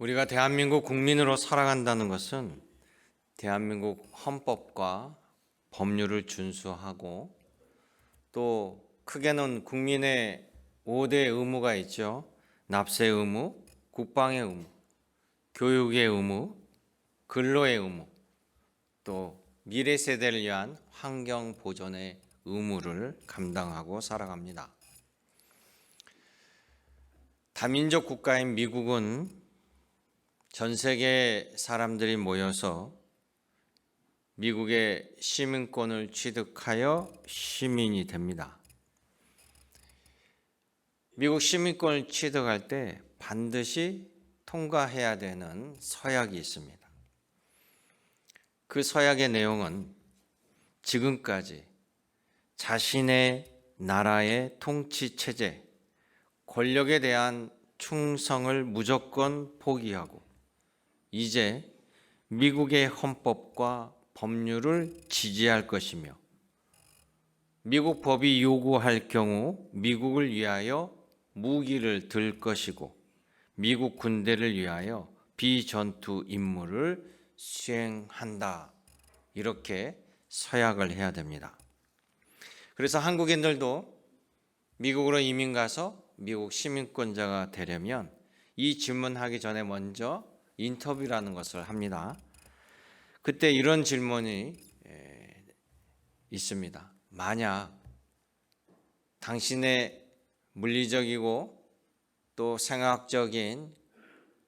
우리가 대한민국 국민으로 살아간다는 것은 대한민국 헌법과 법률을 준수하고 또 크게는 국민의 5대 의무가 있죠. 납세 의무, 국방의 의무, 교육의 의무, 근로의 의무, 또 미래 세대를 위한 환경 보존의 의무를 감당하고 살아갑니다. 다민족 국가인 미국은 전 세계 사람들이 모여서 미국의 시민권을 취득하여 시민이 됩니다. 미국 시민권을 취득할 때 반드시 통과해야 되는 서약이 있습니다. 그 서약의 내용은 지금까지 자신의 나라의 통치 체제, 권력에 대한 충성을 무조건 포기하고 이제 미국의 헌법과 법률을 지지할 것이며 미국 법이 요구할 경우 미국을 위하여 무기를 들 것이고 미국 군대를 위하여 비전투 임무를 수행한다. 이렇게 서약을 해야 됩니다. 그래서 한국인들도 미국으로 이민 가서 미국 시민권자가 되려면 이 질문하기 전에 먼저 인터뷰라는 것을 합니다. 그때 이런 질문이 있습니다. 만약 당신의 물리적이고 또 생학적인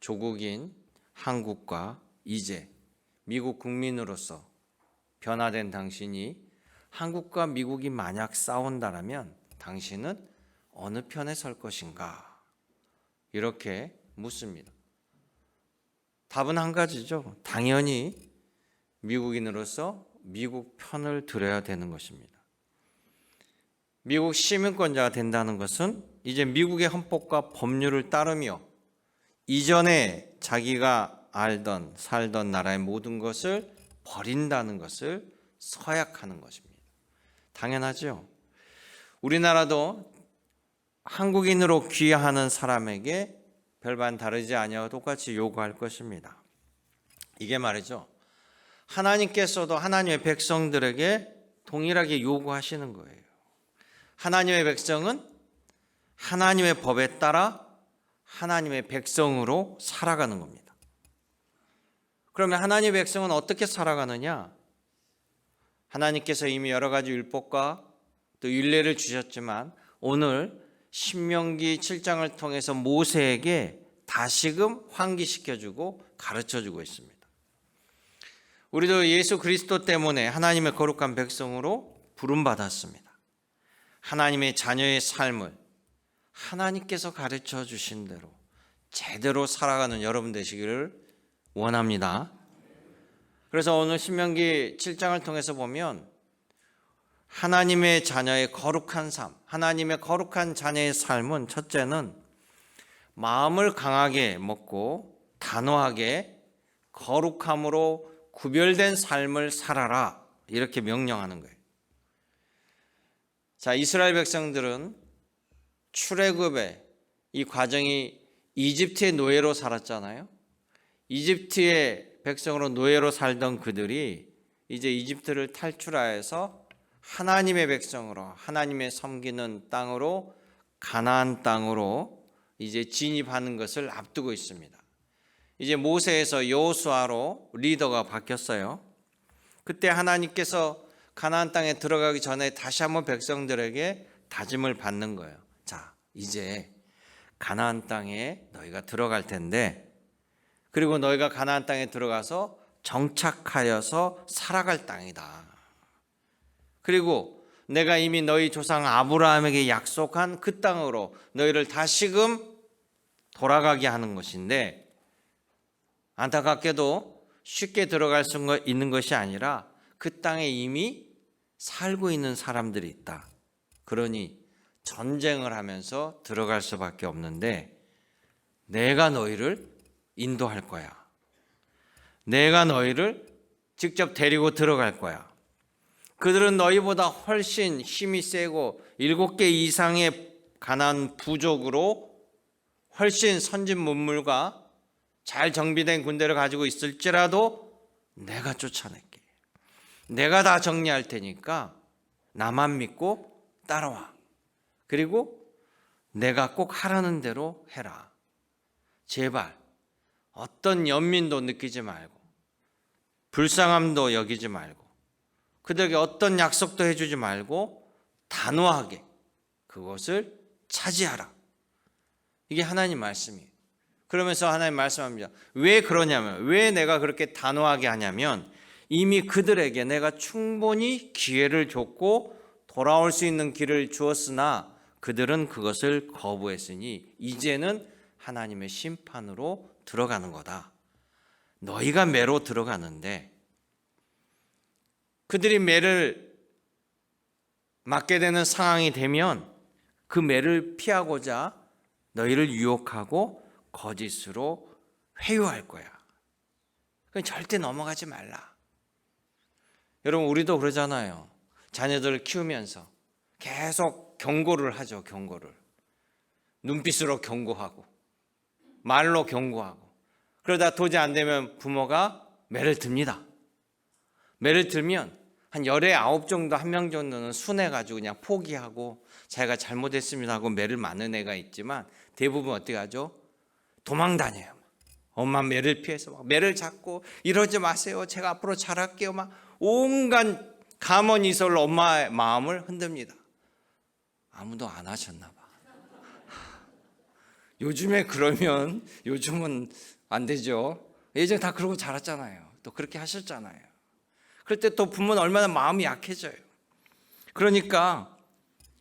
조국인 한국과 이제 미국 국민으로서 변화된 당신이 한국과 미국이 만약 싸운다면 당신은 어느 편에 설 것인가? 이렇게 묻습니다. 답은 한 가지죠. 당연히 미국인으로서 미국 편을 들어야 되는 것입니다. 미국 시민권자가 된다는 것은 이제 미국의 헌법과 법률을 따르며 이전에 자기가 알던 살던 나라의 모든 것을 버린다는 것을 서약하는 것입니다. 당연하죠. 우리나라도 한국인으로 귀화하는 사람에게 별반 다르지 아니하고 똑같이 요구할 것입니다. 이게 말이죠. 하나님께서도 하나님의 백성들에게 동일하게 요구하시는 거예요. 하나님의 백성은 하나님의 법에 따라 하나님의 백성으로 살아가는 겁니다. 그러면 하나님의 백성은 어떻게 살아가느냐? 하나님께서 이미 여러 가지 율법과 또 율례를 주셨지만 오늘 신명기 7장을 통해서 모세에게 다시금 환기시켜주고 가르쳐주고 있습니다. 우리도 예수 그리스도 때문에 하나님의 거룩한 백성으로 부름받았습니다. 하나님의 자녀의 삶을 하나님께서 가르쳐 주신 대로 제대로 살아가는 여러분 되시기를 원합니다. 그래서 오늘 신명기 7장을 통해서 보면 하나님의 자녀의 거룩한 삶, 하나님의 거룩한 자녀의 삶은 첫째는 마음을 강하게 먹고 단호하게 거룩함으로 구별된 삶을 살아라 이렇게 명령하는 거예요. 자, 이스라엘 백성들은 출애굽의 이 과정이 이집트의 노예로 살았잖아요. 이집트의 백성으로 노예로 살던 그들이 이제 이집트를 탈출하여서 하나님의 백성으로 하나님의 섬기는 땅으로 가나안 땅으로 이제 진입하는 것을 앞두고 있습니다. 이제 모세에서 여호수아로 리더가 바뀌었어요. 그때 하나님께서 가나안 땅에 들어가기 전에 다시 한번 백성들에게 다짐을 받는 거예요. 자, 이제 가나안 땅에 너희가 들어갈 텐데 그리고 너희가 가나안 땅에 들어가서 정착하여서 살아갈 땅이다. 그리고 내가 이미 너희 조상 아브라함에게 약속한 그 땅으로 너희를 다시금 돌아가게 하는 것인데 안타깝게도 쉽게 들어갈 수 있는 것이 아니라 그 땅에 이미 살고 있는 사람들이 있다. 그러니 전쟁을 하면서 들어갈 수밖에 없는데 내가 너희를 인도할 거야. 내가 너희를 직접 데리고 들어갈 거야. 그들은 너희보다 훨씬 힘이 세고 7개 이상의 가나안 부족으로 훨씬 선진 문물과 잘 정비된 군대를 가지고 있을지라도 내가 쫓아낼게. 내가 다 정리할 테니까 나만 믿고 따라와. 그리고 내가 꼭 하라는 대로 해라. 제발 어떤 연민도 느끼지 말고 불쌍함도 여기지 말고 그들에게 어떤 약속도 해주지 말고 단호하게 그것을 차지하라. 이게 하나님 말씀이에요. 그러면서 하나님 말씀합니다. 왜 그러냐면, 왜 내가 그렇게 단호하게 하냐면 이미 그들에게 내가 충분히 기회를 줬고 돌아올 수 있는 길을 주었으나 그들은 그것을 거부했으니 이제는 하나님의 심판으로 들어가는 거다. 너희가 매로 들어가는데 그들이 매를 맞게 되는 상황이 되면 그 매를 피하고자 너희를 유혹하고 거짓으로 회유할 거야. 절대 넘어가지 말라. 여러분, 우리도 그러잖아요. 자녀들을 키우면서 계속 경고를 하죠. 경고를. 눈빛으로 경고하고 말로 경고하고 그러다 도저히 안 되면 부모가 매를 듭니다. 매를 들면 한 열에 9 정도, 1명 정도는 순해가지고 그냥 포기하고 자기가 잘못했습니다 하고 매를 맞는 애가 있지만 대부분 어떻게 하죠? 도망 다녀요. 엄마 매를 피해서 막 매를 잡고 이러지 마세요. 제가 앞으로 잘할게요. 막 온갖 감언이설로 엄마의 마음을 흔듭니다. 아무도 안 하셨나 봐. 요즘에 그러면 요즘은 안 되죠. 예전에 다 그러고 자랐잖아요. 또 그렇게 하셨잖아요. 그럴 때 또 부모는 얼마나 마음이 약해져요. 그러니까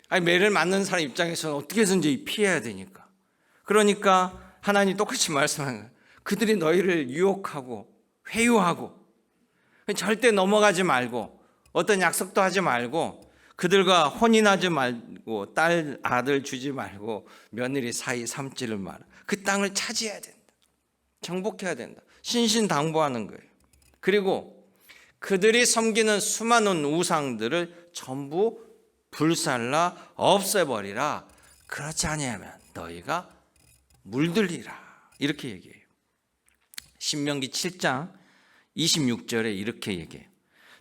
매를 맞는 사람 입장에서는 어떻게 해서든지 피해야 되니까. 그러니까 하나님이 똑같이 말씀하는 거예요. 그들이 너희를 유혹하고 회유하고 절대 넘어가지 말고 어떤 약속도 하지 말고 그들과 혼인하지 말고 딸 아들 주지 말고 며느리 사이 삼지를 마라. 그 땅을 차지해야 된다. 정복해야 된다. 신신당부하는 거예요. 그리고 그들이 섬기는 수많은 우상들을 전부 불살라 없애버리라. 그렇지 아니하면 너희가 물들리라. 이렇게 얘기해요. 신명기 7장 26절에 이렇게 얘기해요.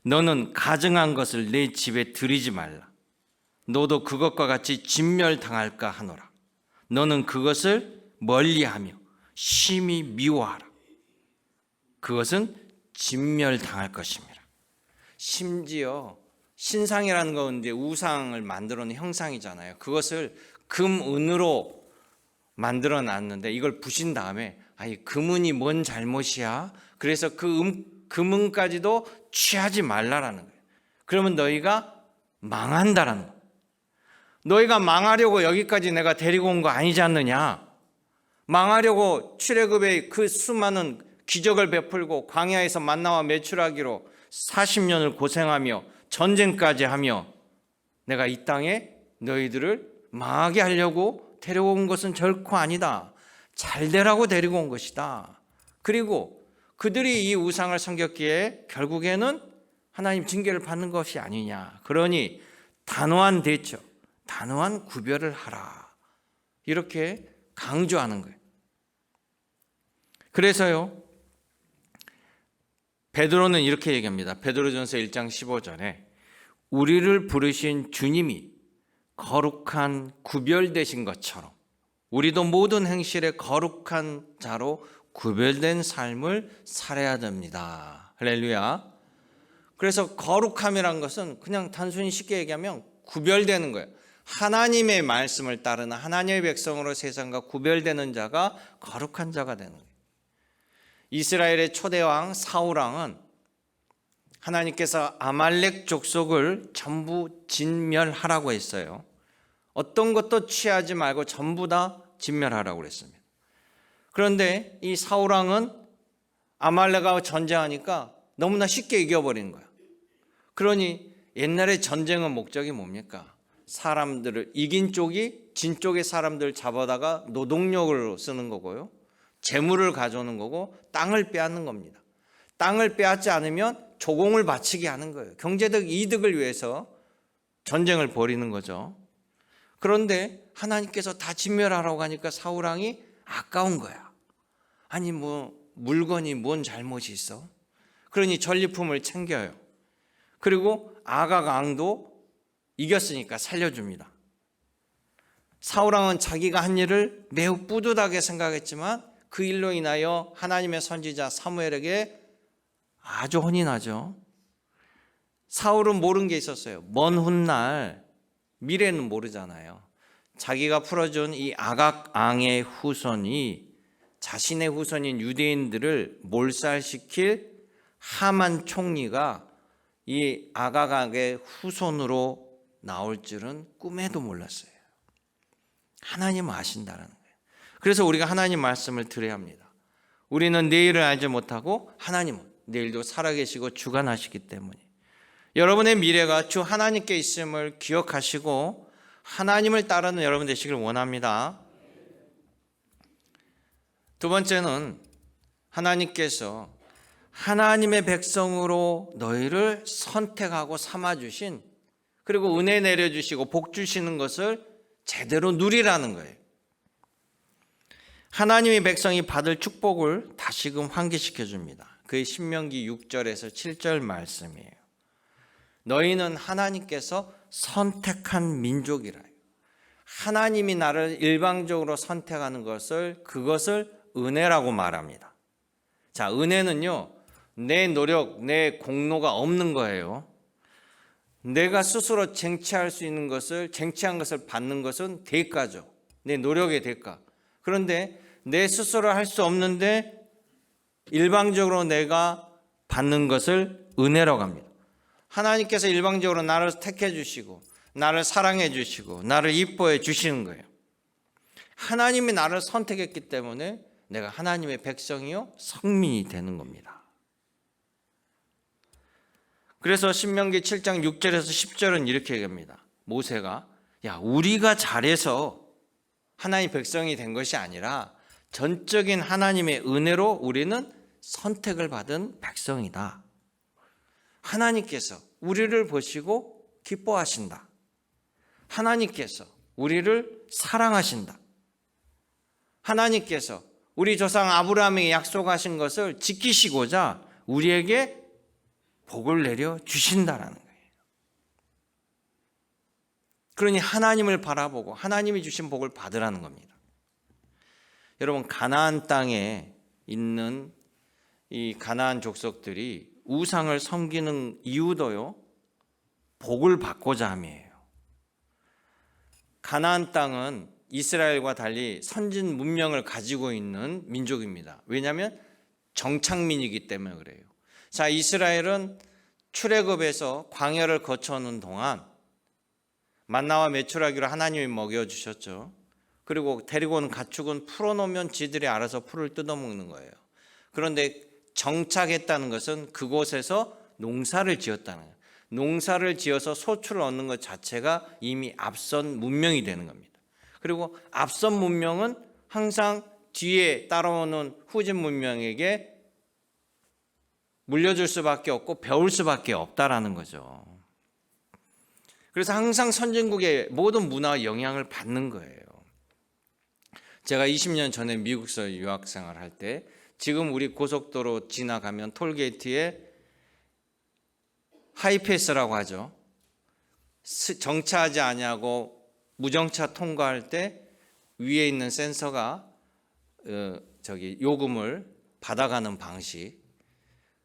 너는 가증한 것을 내 집에 들이지 말라. 너도 그것과 같이 진멸당할까 하노라. 너는 그것을 멀리하며 심히 미워하라. 그것은 진멸당할 것입니다. 심지어 신상이라는 건 이제 우상을 만들어 놓은 형상이잖아요. 그것을 금, 은으로 만들어 놨는데 이걸 부신 다음에 아니 금은이 뭔 잘못이야? 그래서 그 금은까지도 취하지 말라라는 거예요. 그러면 너희가 망한다라는 거예요. 너희가 망하려고 여기까지 내가 데리고 온 거 아니지 않느냐? 망하려고 출애굽의 그 수많은 기적을 베풀고 광야에서 만나와 매출하기로 40년을 고생하며 전쟁까지 하며 내가 이 땅에 너희들을 망하게 하려고 데려온 것은 결코 아니다. 잘 되라고 데리고 온 것이다. 그리고 그들이 이 우상을 섬겼기에 결국에는 하나님 징계를 받는 것이 아니냐. 그러니 단호한 대처, 단호한 구별을 하라. 이렇게 강조하는 거예요. 그래서요, 베드로는 이렇게 얘기합니다. 베드로전서 1장 15절에 우리를 부르신 주님이 거룩한 구별되신 것처럼 우리도 모든 행실에 거룩한 자로 구별된 삶을 살아야 됩니다. 할렐루야. 그래서 거룩함이란 것은 그냥 단순히 쉽게 얘기하면 구별되는 거예요. 하나님의 말씀을 따르는 하나님의 백성으로 세상과 구별되는 자가 거룩한 자가 되는 거예요. 이스라엘의 초대왕 사울왕은 하나님께서 아말렉 족속을 전부 진멸하라고 했어요. 어떤 것도 취하지 말고 전부 다 진멸하라고 그랬습니다. 그런데 이 사울왕은 아말렉하고 전쟁하니까 너무나 쉽게 이겨버린 거야. 그러니 옛날에 전쟁은 목적이 뭡니까? 사람들을 이긴 쪽이 진 쪽의 사람들을 잡아다가 노동력으로 쓰는 거고요. 재물을 가져오는 거고 땅을 빼앗는 겁니다. 땅을 빼앗지 않으면 조공을 바치게 하는 거예요. 경제적 이득을 위해서 전쟁을 벌이는 거죠. 그런데 하나님께서 다 진멸하라고 하니까 사울왕이 아까운 거야. 아니 뭐 물건이 뭔 잘못이 있어? 그러니 전리품을 챙겨요. 그리고 아각 왕도 이겼으니까 살려줍니다. 사울왕은 자기가 한 일을 매우 뿌듯하게 생각했지만 그 일로 인하여 하나님의 선지자 사무엘에게 아주 혼이 나죠. 사울은 모르는 게 있었어요. 먼 훗날, 미래는 모르잖아요. 자기가 풀어준 이 아각 왕의 후손이 자신의 후손인 유대인들을 몰살시킬 하만 총리가 이 아각 왕의 후손으로 나올 줄은 꿈에도 몰랐어요. 하나님은 아신다는 거예요. 그래서 우리가 하나님 말씀을 들어야 합니다. 우리는 내일을 알지 못하고 하나님은 내일도 살아계시고 주관하시기 때문에 여러분의 미래가 주 하나님께 있음을 기억하시고 하나님을 따르는 여러분 되시길 원합니다. 두 번째는 하나님께서 하나님의 백성으로 너희를 선택하고 삼아주신, 그리고 은혜 내려주시고 복 주시는 것을 제대로 누리라는 거예요. 하나님의 백성이 받을 축복을 다시금 환기시켜 줍니다. 그게 신명기 6절에서 7절 말씀이에요. 너희는 하나님께서 선택한 민족이라. 하나님이 나를 일방적으로 선택하는 그것을 은혜라고 말합니다. 자, 은혜는요, 내 노력, 내 공로가 없는 거예요. 내가 스스로 쟁취한 것을 받는 것은 대가죠. 내 노력의 대가. 그런데 내 스스로 할 수 없는데 일방적으로 내가 받는 것을 은혜라고 합니다. 하나님께서 일방적으로 나를 택해 주시고 나를 사랑해 주시고 나를 이뻐해 주시는 거예요. 하나님이 나를 선택했기 때문에 내가 하나님의 백성이요 성민이 되는 겁니다. 그래서 신명기 7장 6절에서 10절은 이렇게 얘기합니다. 모세가 우리가 잘해서 하나님 백성이 된 것이 아니라 전적인 하나님의 은혜로 우리는 선택을 받은 백성이다. 하나님께서 우리를 보시고 기뻐하신다. 하나님께서 우리를 사랑하신다. 하나님께서 우리 조상 아브라함에게 약속하신 것을 지키시고자 우리에게 복을 내려 주신다라는 거예요. 그러니 하나님을 바라보고 하나님이 주신 복을 받으라는 겁니다. 여러분, 가나안 땅에 있는 이 가나안 족속들이 우상을 섬기는 이유도요, 복을 받고자 함이에요. 가나안 땅은 이스라엘과 달리 선진 문명을 가지고 있는 민족입니다. 왜냐하면 정착민이기 때문에 그래요. 자, 이스라엘은 출애굽에서 광야를 거쳐오는 동안 만나와 메추라기로 하나님이 먹여주셨죠. 그리고 데리고 온 가축은 풀어놓으면 지들이 알아서 풀을 뜯어먹는 거예요. 그런데 정착했다는 것은 그곳에서 농사를 지었다는 거예요. 농사를 지어서 소출을 얻는 것 자체가 이미 앞선 문명이 되는 겁니다. 그리고 앞선 문명은 항상 뒤에 따라오는 후진 문명에게 물려줄 수밖에 없고 배울 수밖에 없다라는 거죠. 그래서 항상 선진국의 모든 문화와 영향을 받는 거예요. 제가 20년 전에 미국에서 유학생활 할 때 지금 우리 고속도로 지나가면 톨게이트에 하이패스라고 하죠. 정차하지 아니하고 무정차 통과할 때 위에 있는 센서가 요금을 받아가는 방식.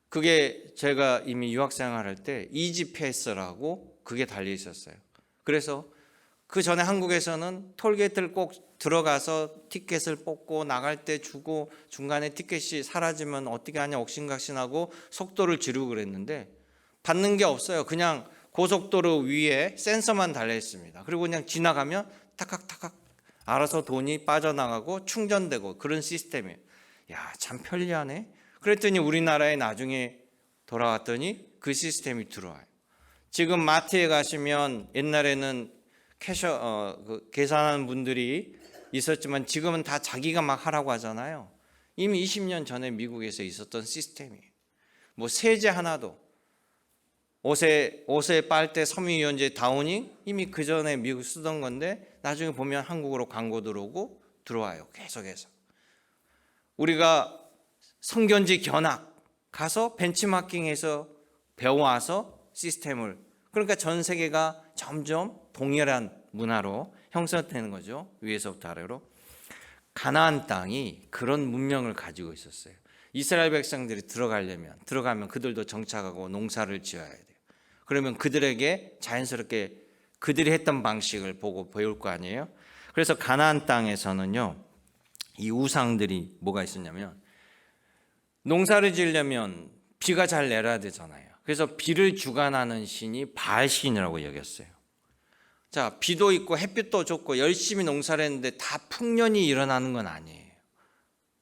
그게 제가 이미 유학생활 할 때 이지패스라고 그게 달려 있었어요. 그래서 그 전에 한국에서는 톨게이트를 꼭 들어가서 티켓을 뽑고 나갈 때 주고 중간에 티켓이 사라지면 어떻게 하냐 옥신각신하고 속도를 지르고 그랬는데 받는 게 없어요. 그냥 고속도로 위에 센서만 달려 있습니다. 그리고 그냥 지나가면 탁탁탁탁 알아서 돈이 빠져나가고 충전되고 그런 시스템이에요. 야, 참 편리하네. 그랬더니 우리나라에 나중에 돌아왔더니 그 시스템이 들어와요. 지금 마트에 가시면 옛날에는 계산하는 분들이 있었지만 지금은 다 자기가 막 하라고 하잖아요. 이미 20년 전에 미국에서 있었던 시스템이에요. 뭐 세제 하나도 옷에 빨대 섬유유연제 다우닝 이미 그 전에 미국 쓰던 건데 나중에 보면 한국으로 광고 들어오고 들어와요. 계속해서. 우리가 성견지 견학 가서 벤치마킹해서 배워와서 시스템을, 그러니까 전 세계가 점점 동일한 문화로 형성되는 거죠. 위에서부터 아래로. 가나안 땅이 그런 문명을 가지고 있었어요. 이스라엘 백성들이 들어가면 그들도 정착하고 농사를 지어야 돼요. 그러면 그들에게 자연스럽게 그들이 했던 방식을 보고 배울 거 아니에요. 그래서 가나안 땅에서는요, 이 우상들이 뭐가 있었냐면, 농사를 지으려면 비가 잘 내려야 되잖아요. 그래서 비를 주관하는 신이 바알 신이라고 여겼어요. 자, 비도 있고 햇빛도 좋고 열심히 농사를 했는데 다 풍년이 일어나는 건 아니에요.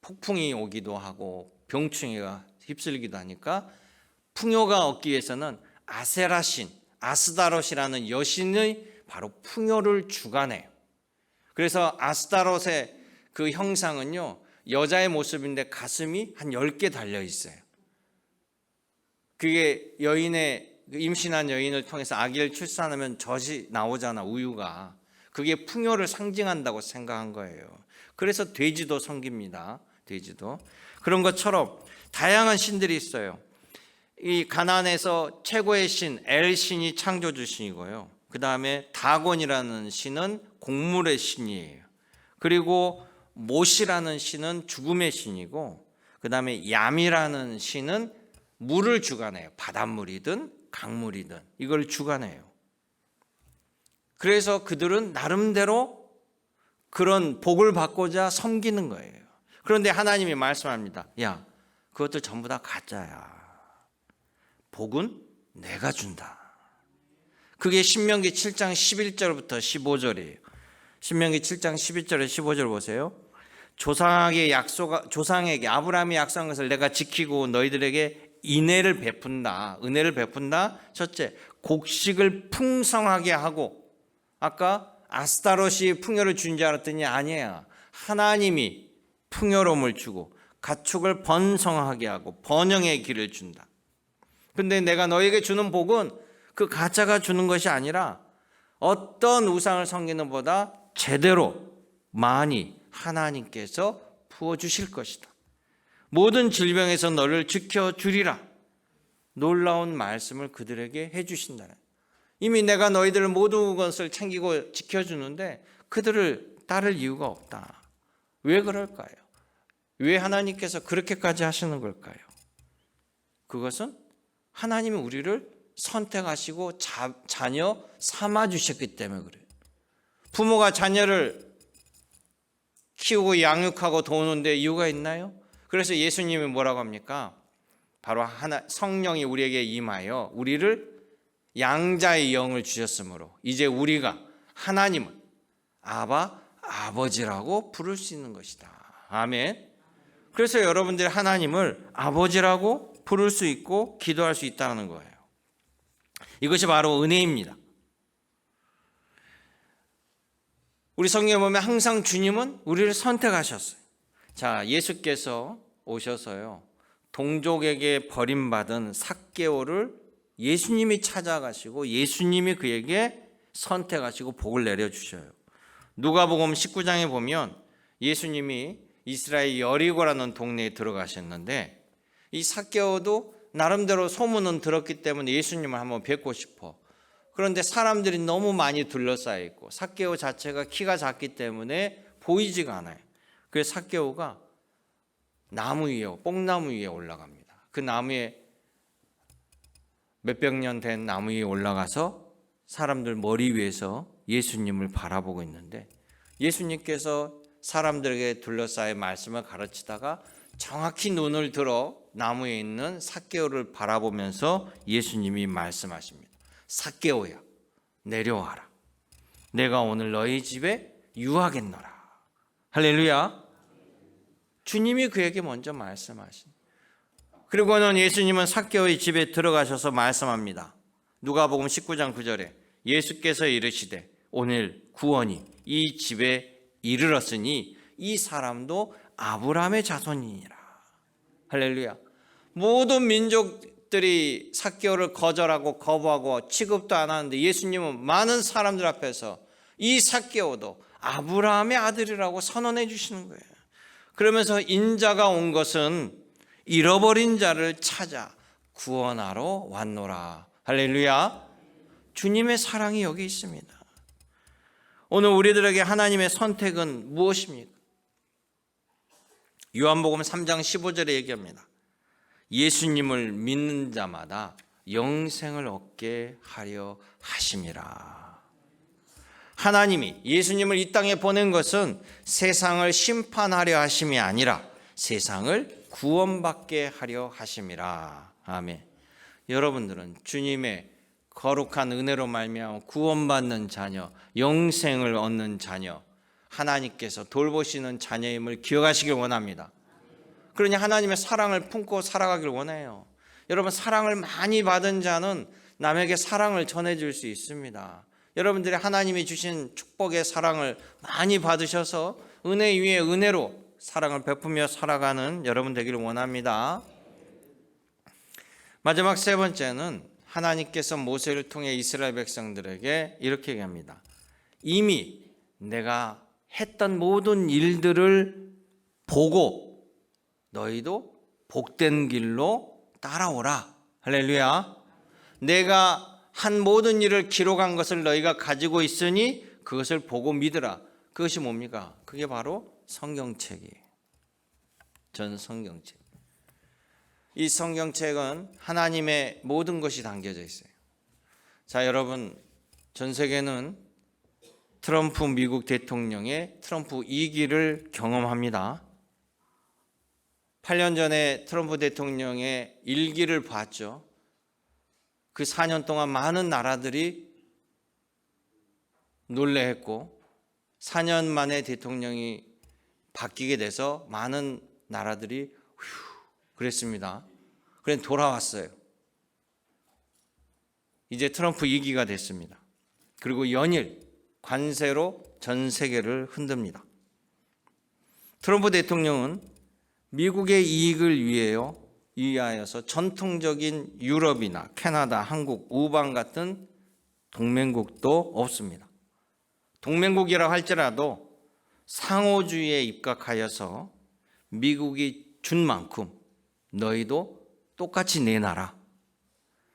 폭풍이 오기도 하고 병충해가 휩쓸리기도 하니까 풍요가 얻기 위해서는 아세라 신, 아스다롯이라는 여신의 바로 풍요를 주관해요. 그래서 아스다롯의 그 형상은요, 여자의 모습인데 가슴이 한 10개 달려 있어요. 그게 임신한 여인을 통해서 아기를 출산하면 젖이 나오잖아, 우유가. 그게 풍요를 상징한다고 생각한 거예요. 그래서 돼지도 섬깁니다. 돼지도. 그런 것처럼 다양한 신들이 있어요. 이 가나안에서 최고의 신 엘 신이 창조주 신이고요. 그 다음에 다곤이라는 신은 곡물의 신이에요. 그리고 못이라는 신은 죽음의 신이고, 그 다음에 얌이라는 신은 물을 주관해요. 바닷물이든 강물이든 이걸 주관해요. 그래서 그들은 나름대로 그런 복을 받고자 섬기는 거예요. 그런데 하나님이 말씀합니다. 야, 그것들 전부 다 가짜야. 복은 내가 준다. 그게 신명기 7장 11절부터 15절이에요. 신명기 7장 11절에 15절 보세요. 조상에게 아브라함이 약속한 것을 내가 지키고 너희들에게 은혜를 베푼다. 첫째, 곡식을 풍성하게 하고, 아까 아스타롯이 풍요를 준 줄 알았더니 아니에요. 하나님이 풍요로움을 주고 가축을 번성하게 하고 번영의 길을 준다. 근데 내가 너에게 주는 복은 그 가짜가 주는 것이 아니라 어떤 우상을 섬기는 보다 제대로 많이 하나님께서 부어주실 것이다. 모든 질병에서 너를 지켜주리라. 놀라운 말씀을 그들에게 해주신다는. 이미 내가 너희들을 모든 것을 챙기고 지켜주는데 그들을 따를 이유가 없다. 왜 그럴까요? 왜 하나님께서 그렇게까지 하시는 걸까요? 그것은 하나님이 우리를 선택하시고 자녀 삼아주셨기 때문에 그래요. 부모가 자녀를 키우고 양육하고 도우는데 이유가 있나요? 그래서 예수님이 뭐라고 합니까? 바로 성령이 우리에게 임하여 우리를 양자의 영을 주셨으므로 이제 우리가 하나님을 아버지라고 부를 수 있는 것이다. 아멘. 그래서 여러분들이 하나님을 아버지라고 부를 수 있고 기도할 수 있다는 거예요. 이것이 바로 은혜입니다. 우리 성경에 보면 항상 주님은 우리를 선택하셨어요. 자, 예수께서 오셔서요, 동족에게 버림받은 삭개오를 예수님이 찾아가시고 예수님이 그에게 선택하시고 복을 내려주셔요. 누가복음 19장에 보면 예수님이 이스라엘 여리고라는 동네에 들어가셨는데, 이 삭개오도 나름대로 소문은 들었기 때문에 예수님을 한번 뵙고 싶어. 그런데 사람들이 너무 많이 둘러싸여 있고 삭개오 자체가 키가 작기 때문에 보이지가 않아요. 그래서 삭개오가 나무 위에, 뽕나무 위에 올라갑니다. 그 나무에 몇백 년 된 나무 위에 올라가서 사람들 머리 위에서 예수님을 바라보고 있는데, 예수님께서 사람들에게 둘러싸여 말씀을 가르치다가 정확히 눈을 들어 나무에 있는 삭개오를 바라보면서 예수님이 말씀하십니다. 삭개오야, 내려와라. 내가 오늘 너희 집에 유하겠노라. 할렐루야. 주님이 그에게 먼저 말씀하신. 그리고는 예수님은 삭개오의 집에 들어가셔서 말씀합니다. 누가복음 19장 9절에 예수께서 이르시되 오늘 구원이 이 집에 이르렀으니 이 사람도 아브라함의 자손이니라. 할렐루야. 모든 민족들이 삭개오를 거절하고 거부하고 취급도 안 하는데 예수님은 많은 사람들 앞에서 이 삭개오도 아브라함의 아들이라고 선언해 주시는 거예요. 그러면서 인자가 온 것은 잃어버린 자를 찾아 구원하러 왔노라. 할렐루야. 주님의 사랑이 여기 있습니다. 오늘 우리들에게 하나님의 선택은 무엇입니까? 요한복음 3장 15절에 얘기합니다. 예수님을 믿는 자마다 영생을 얻게 하려 하심이라. 하나님이 예수님을 이 땅에 보낸 것은 세상을 심판하려 하심이 아니라 세상을 구원받게 하려 하심이라. 아멘. 여러분들은 주님의 거룩한 은혜로 말미암아 구원받는 자녀, 영생을 얻는 자녀, 하나님께서 돌보시는 자녀임을 기억하시길 원합니다. 그러니 하나님의 사랑을 품고 살아가길 원해요. 여러분, 사랑을 많이 받은 자는 남에게 사랑을 전해줄 수 있습니다. 여러분들이 하나님이 주신 축복의 사랑을 많이 받으셔서 은혜 위에 은혜로 사랑을 베푸며 살아가는 여러분 되기를 원합니다. 마지막 세 번째는 하나님께서 모세를 통해 이스라엘 백성들에게 이렇게 얘기합니다. 이미 내가 했던 모든 일들을 보고 너희도 복된 길로 따라오라. 할렐루야. 내가 한 모든 일을 기록한 것을 너희가 가지고 있으니 그것을 보고 믿으라. 그것이 뭡니까? 그게 바로 성경책이에요. 전 성경책. 이 성경책은 하나님의 모든 것이 담겨져 있어요. 자, 여러분, 전 세계는 트럼프 미국 대통령의 트럼프 2기를 경험합니다. 8년 전에 트럼프 대통령의 1기를 봤죠. 그 4년 동안 많은 나라들이 놀래했고 4년 만에 대통령이 바뀌게 돼서 많은 나라들이 그랬습니다. 그래서 돌아왔어요. 이제 트럼프 2기가 됐습니다. 그리고 연일 관세로 전 세계를 흔듭니다. 트럼프 대통령은 미국의 이익을 위하여서 전통적인 유럽이나 캐나다, 한국, 우방 같은 동맹국도 없습니다. 동맹국이라 할지라도 상호주의에 입각하여서 미국이 준 만큼 너희도 똑같이 내놔라.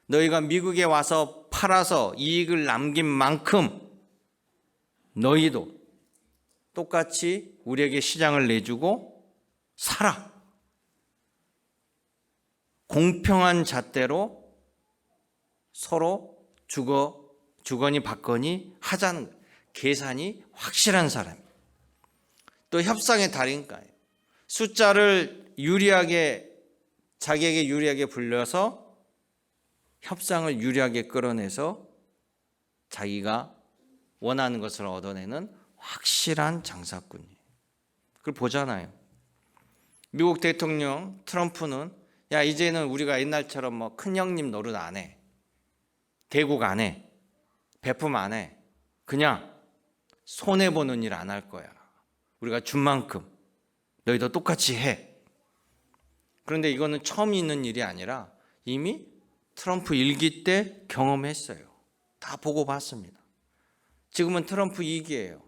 너희가 미국에 와서 팔아서 이익을 남긴 만큼 너희도 똑같이 우리에게 시장을 내주고 살아. 공평한 잣대로 서로 주거니 받거니 하자는 거예요. 계산이 확실한 사람. 또 협상의 달인가예요. 숫자를 자기에게 유리하게 불려서 협상을 유리하게 끌어내서 자기가 원하는 것을 얻어내는 확실한 장사꾼이에요. 그걸 보잖아요. 미국 대통령 트럼프는 야, 이제는 우리가 옛날처럼 뭐 큰형님 노릇 안 해. 대국 안 해. 배품 안 해. 그냥 손해보는 일 안 할 거야. 우리가 준 만큼 너희도 똑같이 해. 그런데 이거는 처음 있는 일이 아니라 이미 트럼프 1기 때 경험했어요. 다 보고 봤습니다. 지금은 트럼프 2기예요.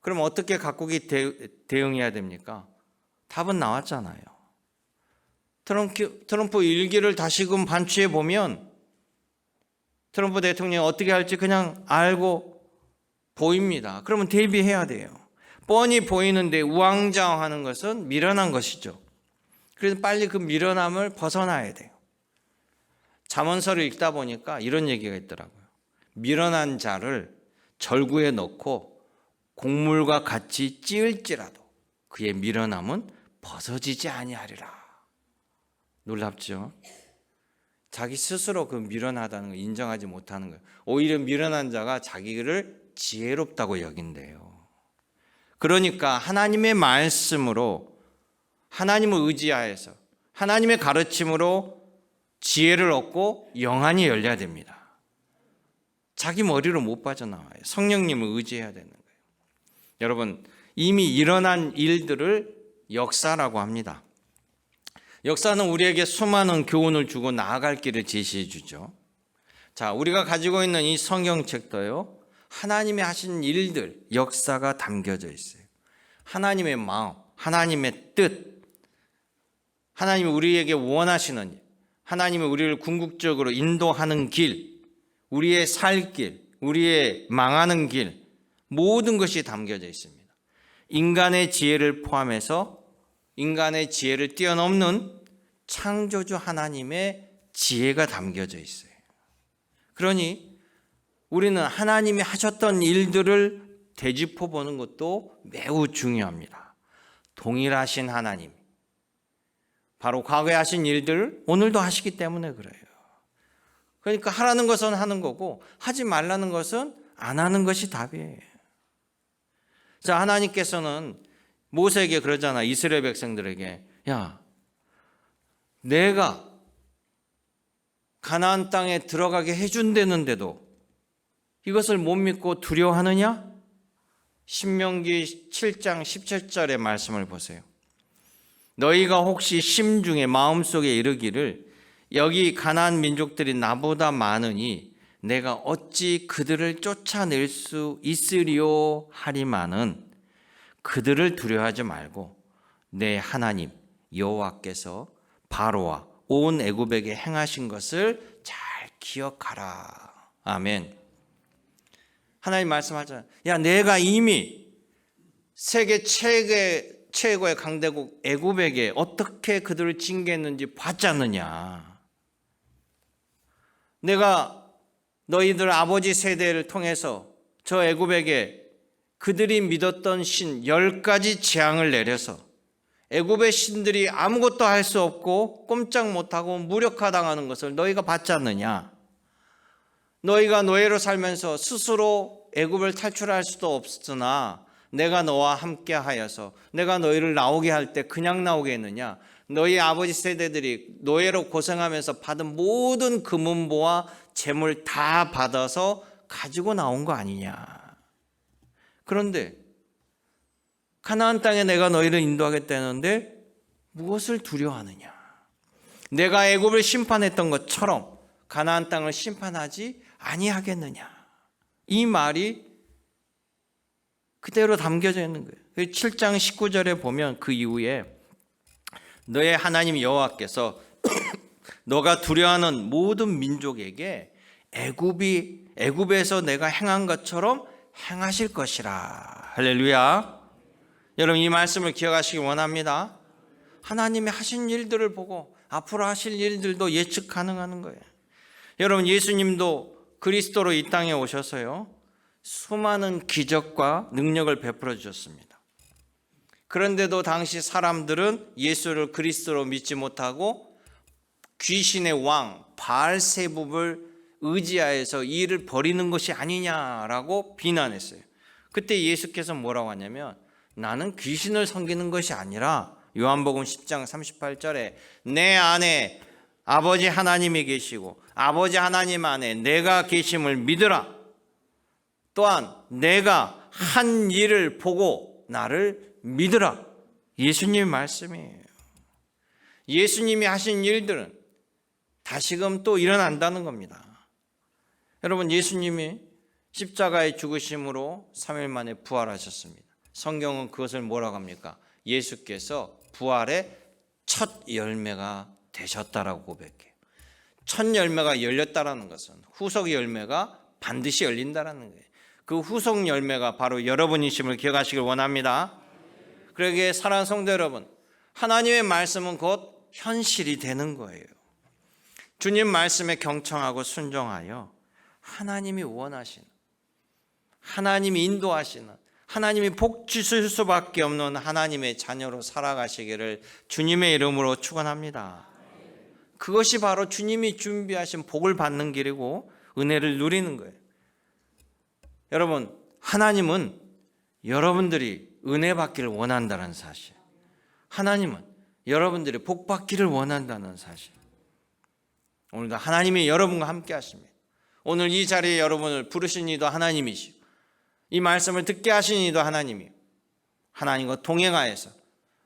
그럼 어떻게 각국이 대응해야 됩니까? 답은 나왔잖아요. 트럼프 1기를 다시금 반추해 보면 트럼프 대통령이 어떻게 할지 그냥 알고 보입니다. 그러면 대비해야 돼요. 뻔히 보이는데 우왕좌왕하는 것은 미련한 것이죠. 그래서 빨리 그 미련함을 벗어나야 돼요. 잠언서를 읽다 보니까 이런 얘기가 있더라고요. 미련한 자를 절구에 넣고 곡물과 같이 찌을지라도 그의 미련함은 벗어지지 아니하리라. 놀랍죠? 자기 스스로 그 미련하다는 걸 인정하지 못하는 거예요. 오히려 미련한 자가 자기를 지혜롭다고 여긴대요. 그러니까 하나님의 말씀으로 하나님을 의지하여서 하나님의 가르침으로 지혜를 얻고 영안이 열려야 됩니다. 자기 머리로 못 빠져나와요. 성령님을 의지해야 되는 거예요. 여러분, 이미 일어난 일들을 역사라고 합니다. 역사는 우리에게 수많은 교훈을 주고 나아갈 길을 제시해 주죠. 자, 우리가 가지고 있는 이 성경책도요, 하나님이 하신 일들, 역사가 담겨져 있어요. 하나님의 마음, 하나님의 뜻, 하나님이 우리에게 원하시는 일, 하나님이 우리를 궁극적으로 인도하는 길, 우리의 살 길, 우리의 망하는 길, 모든 것이 담겨져 있습니다. 인간의 지혜를 포함해서 인간의 지혜를 뛰어넘는 창조주 하나님의 지혜가 담겨져 있어요. 그러니 우리는 하나님이 하셨던 일들을 되짚어 보는 것도 매우 중요합니다. 동일하신 하나님, 바로 과거에 하신 일들을 오늘도 하시기 때문에 그래요. 그러니까 하라는 것은 하는 거고 하지 말라는 것은 안 하는 것이 답이에요. 자, 하나님께서는 모세에게 그러잖아. 이스라엘 백성들에게, 야, 내가 가나안 땅에 들어가게 해준다는데도 이것을 못 믿고 두려워하느냐? 신명기 7장 17절의 말씀을 보세요. 너희가 혹시 심중에 마음속에 이르기를 여기 가나안 민족들이 나보다 많으니 내가 어찌 그들을 쫓아낼 수 있으리요 하리마는 그들을 두려워하지 말고 내 하나님 여호와께서 바로와 온 애굽에게 행하신 것을 잘 기억하라. 아멘. 하나님 말씀하잖아요. 야, 내가 이미 세계 최고의 강대국 애굽에게 어떻게 그들을 징계했는지 봤지 않느냐. 내가 너희들 아버지 세대를 통해서 저 애굽에게 그들이 믿었던 신 10가지 재앙을 내려서 애굽의 신들이 아무것도 할 수 없고 꼼짝 못하고 무력화당하는 것을 너희가 봤지 않느냐. 너희가 노예로 살면서 스스로 애굽을 탈출할 수도 없으나 내가 너와 함께 하여서 내가 너희를 나오게 할 때 그냥 나오게 했느냐. 너희 아버지 세대들이 노예로 고생하면서 받은 모든 금은보와 재물 다 받아서 가지고 나온 거 아니냐. 그런데 가나안 땅에 내가 너희를 인도하겠다는데 무엇을 두려워하느냐. 내가 애굽을 심판했던 것처럼 가나안 땅을 심판하지 아니하겠느냐. 이 말이 그대로 담겨져 있는 거예요. 7장 19절에 보면 그 이후에 너의 하나님 여호와께서 너가 두려워하는 모든 민족에게 애굽에서 내가 행한 것처럼 행하실 것이라. 할렐루야. 여러분 이 말씀을 기억하시기 원합니다. 하나님이 하신 일들을 보고 앞으로 하실 일들도 예측 가능한 거예요. 여러분 예수님도 그리스도로 이 땅에 오셔서요 수많은 기적과 능력을 베풀어 주셨습니다. 그런데도 당시 사람들은 예수를 그리스도로 믿지 못하고 귀신의 왕 바알세붑을 의지하여서 이 일을 벌이는 것이 아니냐라고 비난했어요. 그때 예수께서 뭐라고 하냐면 나는 귀신을 섬기는 것이 아니라 요한복음 10장 38절에 내 안에 아버지 하나님이 계시고 아버지 하나님 안에 내가 계심을 믿으라. 또한 내가 한 일을 보고 나를 믿으라. 예수님의 말씀이에요. 예수님이 하신 일들은 다시금 또 일어난다는 겁니다. 여러분 예수님이 십자가의 죽으심으로 3일 만에 부활하셨습니다. 성경은 그것을 뭐라고 합니까? 예수께서 부활의 첫 열매가 되셨다라고 고백해요. 첫 열매가 열렸다라는 것은 후속 열매가 반드시 열린다라는 거예요. 그 후속 열매가 바로 여러분이심을 기억하시길 원합니다. 그러기에 사랑하는 성도 여러분, 하나님의 말씀은 곧 현실이 되는 거예요. 주님 말씀에 경청하고 순종하여 하나님이 원하시는, 하나님이 인도하시는, 하나님이 복 주실 수밖에 없는 하나님의 자녀로 살아가시기를 주님의 이름으로 축원합니다. 그것이 바로 주님이 준비하신 복을 받는 길이고 은혜를 누리는 거예요. 여러분, 하나님은 여러분들이 은혜 받기를 원한다는 사실, 하나님은 여러분들이 복 받기를 원한다는 사실. 오늘도 하나님이 여러분과 함께 하십니다. 오늘 이 자리에 여러분을 부르신 이도 하나님이시고 이 말씀을 듣게 하신 이도 하나님이요, 하나님과 동행하여서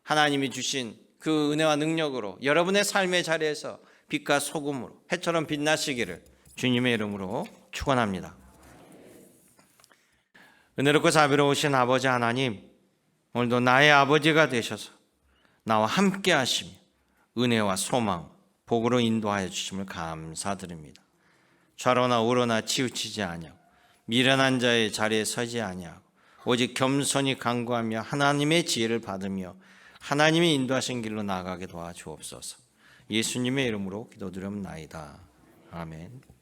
하나님이 주신 그 은혜와 능력으로 여러분의 삶의 자리에서 빛과 소금으로 해처럼 빛나시기를 주님의 이름으로 축원합니다. 은혜롭고 자비로우신 아버지 하나님, 오늘도 나의 아버지가 되셔서 나와 함께 하시며 은혜와 소망, 복으로 인도하여 주심을 감사드립니다. 좌로나 우로나 치우치지 아니하고 미련한 자의 자리에 서지 아니하고 오직 겸손히 간구하며 하나님의 지혜를 받으며 하나님의 인도하신 길로 나아가게 도와주옵소서. 예수님의 이름으로 기도드립나이다. 아멘.